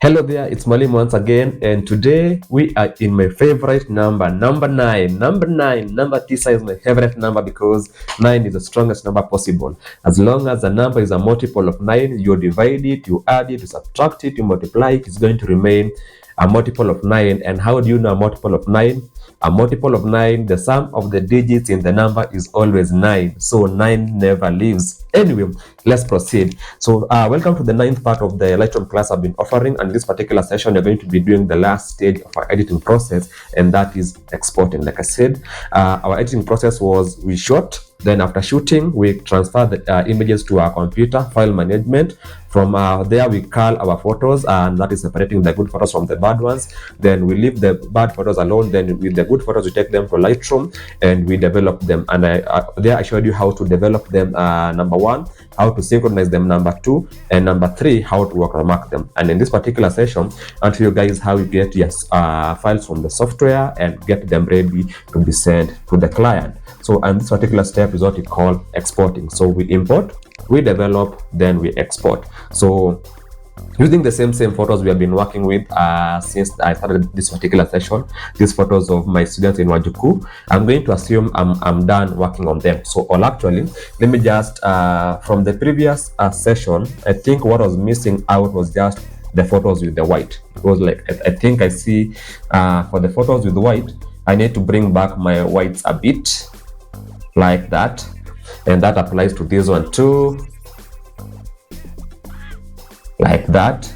Hello there, it's Mwalimu once again, and today we are in my favorite number 9. Number tisa is my favorite number because 9 is the strongest number possible. As long as the number is a multiple of 9, you divide it, you add it, you subtract it, you multiply it, it's going to remain a multiple of 9. And how do you know a multiple of 9? A multiple of 9, the sum of the digits in the number is always 9. So 9 never leaves. Anyway, let's proceed. So welcome to the 9th part of the Lightroom class I've been offering. And in this particular session, you're going to be doing the last stage of our editing process, and that is exporting. Like I said, our editing process was we shot. Then after shooting, we transfer the images to our computer, file management. From there, we cull our photos, and that is separating the good photos from the bad ones. Then we leave the bad photos alone. Then with the good photos, we take them to Lightroom and we develop them. And there I showed you how to develop them, number 1, how to synchronize them, number 2, and number 3, how to watermark them. And in this particular session, I'll show you guys how you get your files from the software and get them ready to be sent to the client. So, and this particular step is what we call exporting. So we import, we develop, then we export. So using the same photos we have been working with since I started this particular session, these photos of my students in Wajuku, I'm going to assume I'm done working on them. So, or actually, let me just, from the previous session, I think what was missing out was just the photos with the white. Because like, I think I see for the photos with the white, I need to bring back my whites a bit, like that. And that applies to this one too, like that.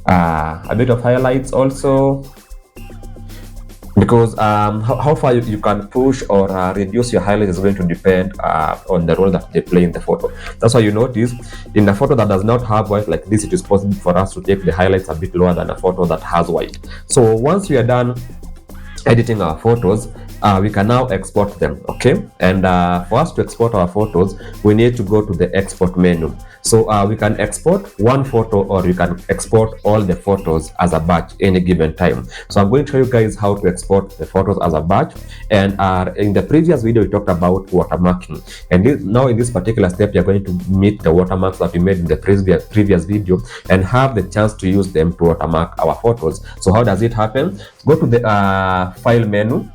A bit of highlights also, because how far you can push or reduce your highlights is going to depend on the role that they play in the photo. That's why you notice in a photo that does not have white like this, it is possible for us to take the highlights a bit lower than a photo that has white. So once we are done editing our photos, we can now export them. Okay, and for us to export our photos, we need to go to the export menu. So we can export one photo, or we can export all the photos as a batch any given time. So I'm going to show you guys how to export the photos as a batch. And in the previous video, we talked about watermarking, and now in this particular step, you're going to meet the watermarks that we made in the previous video and have the chance to use them to watermark our photos. So how does it happen? Go to the file menu.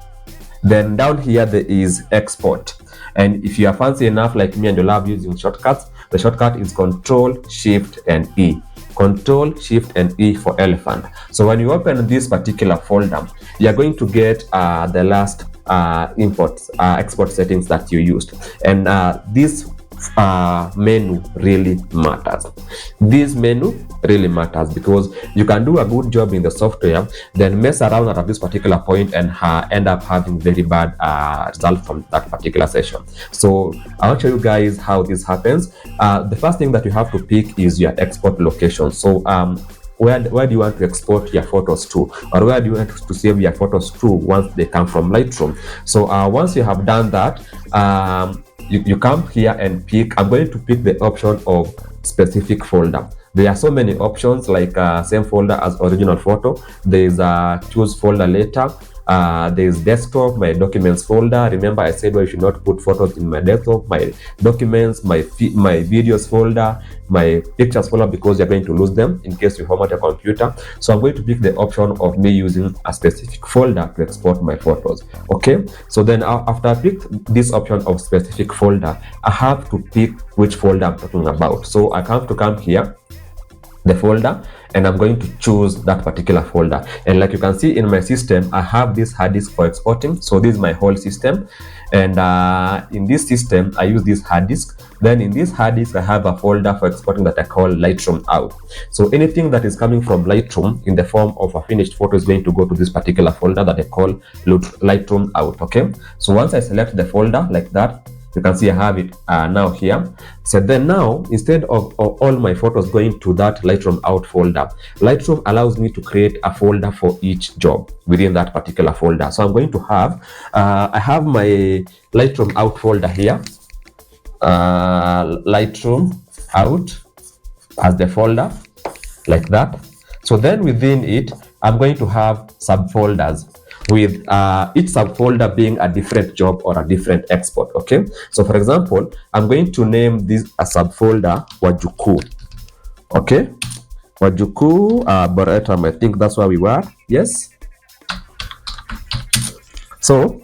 Then down here there is export, and if you are fancy enough like me and you love using shortcuts, the shortcut is Control Shift and E. Control Shift and E for elephant. So when you open this particular folder, you are going to get the last export settings that you used, and this menu really matters. This menu really matters because you can do a good job in the software, then mess around at this particular point and end up having very bad results from that particular session. So I'll show you guys how this happens. The first thing that you have to pick is your export location. So where do you want to export your photos to, or where do you want to save your photos to once they come from Lightroom? So once you have done that, you come here and pick. I'm going to pick the option of specific folder. There are so many options, like same folder as original photo. There is a choose folder later. There is desktop, my documents folder. Remember I said I should not put photos in my desktop, my documents, my videos folder, my pictures folder, because you're going to lose them in case you format your computer. So I'm going to pick the option of me using a specific folder to export my photos. Okay, so then after I pick this option of specific folder, I have to pick which folder I'm talking about. So I have to come here, the folder, and I'm going to choose that particular folder. And like you can see in my system, I have this hard disk for exporting. So this is my whole system, and in this system I use this hard disk. Then in this hard disk I have a folder for exporting that I call Lightroom out. So anything that is coming from Lightroom in the form of a finished photo is going to go to this particular folder that I call Lightroom out. Okay, so once I select the folder like that, you can see I have it now here. So then now, instead of all my photos going to that Lightroom out folder, Lightroom allows me to create a folder for each job within that particular folder. So I'm going to have, I have my Lightroom out folder here, Lightroom out as the folder, like that. So then within it, I'm going to have subfolders, with each subfolder being a different job or a different export. Okay, so for example, I'm going to name this a subfolder Wajuku. Okay, Wajukuu Arboretum. I think that's where we were. Yes. So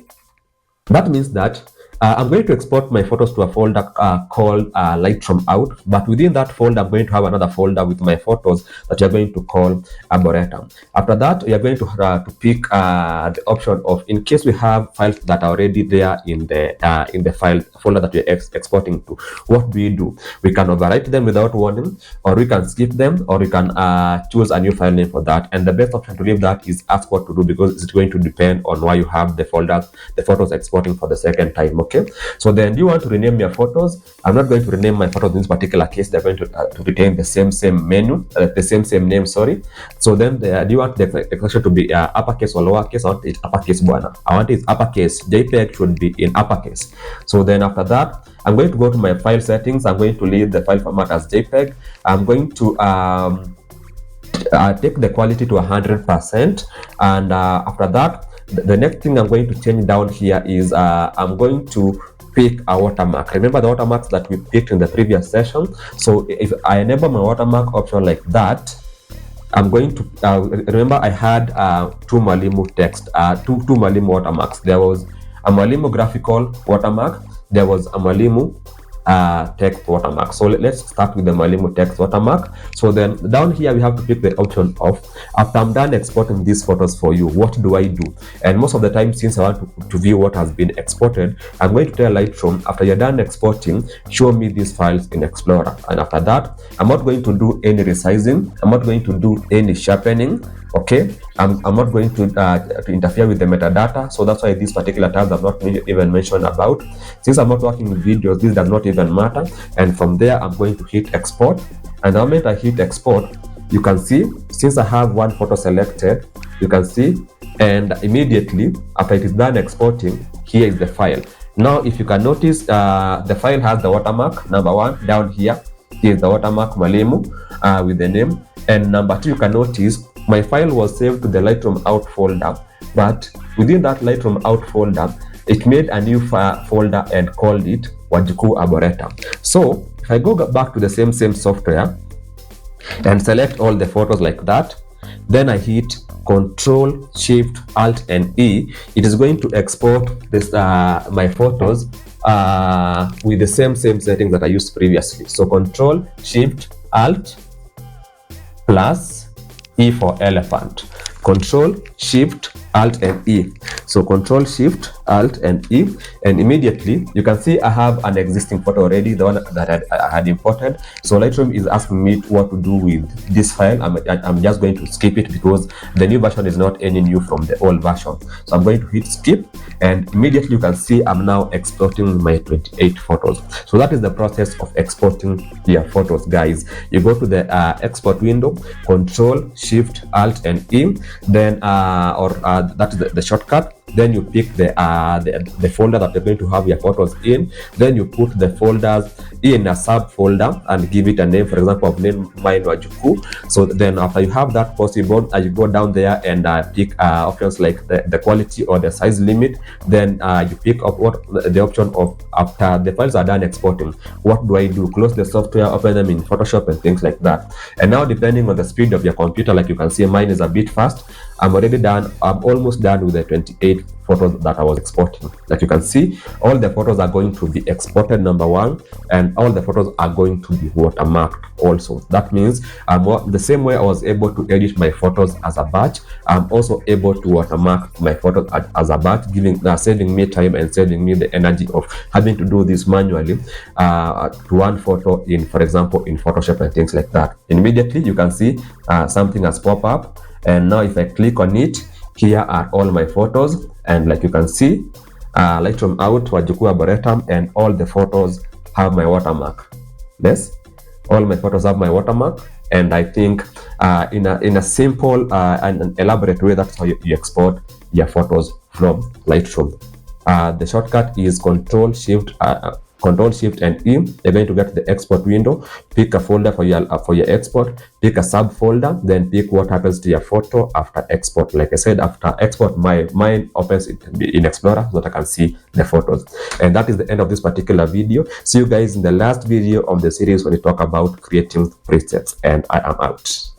that means that I'm going to export my photos to a folder called Lightroom out, but within that folder I'm going to have another folder with my photos that you're going to call Arboretum. After that, you're going to pick the option of, in case we have files that are already there in the file folder that you're exporting to, what do? We can overwrite them without warning, or we can skip them, or we can choose a new file name for that. And the best option to leave that is ask what to do, because it's going to depend on why you have the photos exporting for the second time. Okay, so then do you want to rename your photos? I'm not going to rename my photos in this particular case. They're going to retain the same menu, the same name, sorry. So then do you want the expression to be uppercase or lowercase? I want it uppercase, buana. I want it uppercase. JPEG should be in uppercase. So then after that, I'm going to go to my file settings. I'm going to leave the file format as JPEG. I'm going to take the quality to 100%, and after that, the next thing I'm going to change down here is I'm going to pick a watermark. Remember the watermarks that we picked in the previous session? So if I enable my watermark option like that, I'm going to remember I had two Mwalimu text, two Mwalimu watermarks. There was a Mwalimu graphical watermark, there was a Mwalimu text watermark. So let's start with the Mwalimu text watermark. So then down here we have to pick the option of, after I'm done exporting these photos for you, what do I do? And most of the time, since I want to view what has been exported, I'm going to tell Lightroom, after you're done exporting, show me these files in Explorer. And after that, I'm not going to do any resizing, I'm not going to do any sharpening. Okay, I'm not going to interfere with the metadata, so that's why these particular tabs I'm not even mentioned about. Since I'm not working with videos, this does not even matter. And from there, I'm going to hit export, and the moment I hit export, you can see, since I have one photo selected, you can see, and immediately after it is done exporting, here is the file. Now if you can notice, the file has the watermark, number one, down here is the watermark Mwalimu with the name, and number two, you can notice my file was saved to the Lightroom out folder, but within that Lightroom out folder, it made a new folder and called it Wajukuu Arboretum. So if I go back to the same software and select all the photos like that, then I hit Control Shift Alt and E, it is going to export this my photos with the same settings that I used previously. So Control Shift Alt plus E for elephant. Control Shift Alt and E. So Control Shift Alt and E, and immediately you can see I have an existing photo already, the one that I had imported. So Lightroom is asking me what to do with this file. I'm just going to skip it because the new version is not any new from the old version. So I'm going to hit skip, and immediately you can see I'm now exporting my 28 photos. So that is the process of exporting your photos, guys. You go to the export window, Control Shift Alt and E, then that is the shortcut. Then you pick the folder that you're going to have your photos in. Then you put the folders in a subfolder and give it a name. For example, I've named mine Wajukuu. So then after you have that possible, you go down there and pick options like the quality or the size limit. Then you pick up the option of, after the files are done exporting, what do I do? Close the software, open them in Photoshop and things like that. And now depending on the speed of your computer, like you can see mine is a bit fast. I'm already done. I'm almost done with the 28 photos that I was exporting. Like you can see, all the photos are going to be exported, number one, and all the photos are going to be watermarked also. That means the same way I was able to edit my photos as a batch, I'm also able to watermark my photos as a batch, saving me time and saving me the energy of having to do this manually to one photo in, for example, in Photoshop and things like that. Immediately you can see something has popped up, and now if I click on it, here are all my photos, and like you can see, Lightroom out, Wajukuu Arboretum, and all the photos have my watermark. Yes, all my photos have my watermark, and I think in a simple and elaborate way, that's how you export your photos from Lightroom. The shortcut is Control Shift and E. You're going to get the export window, pick a folder for your export, pick a subfolder, then pick what happens to your photo after export. Like I said, after export, mine opens in Explorer so that I can see the photos. And that is the end of this particular video. See you guys in the last video of the series when we talk about creating presets, and I am out.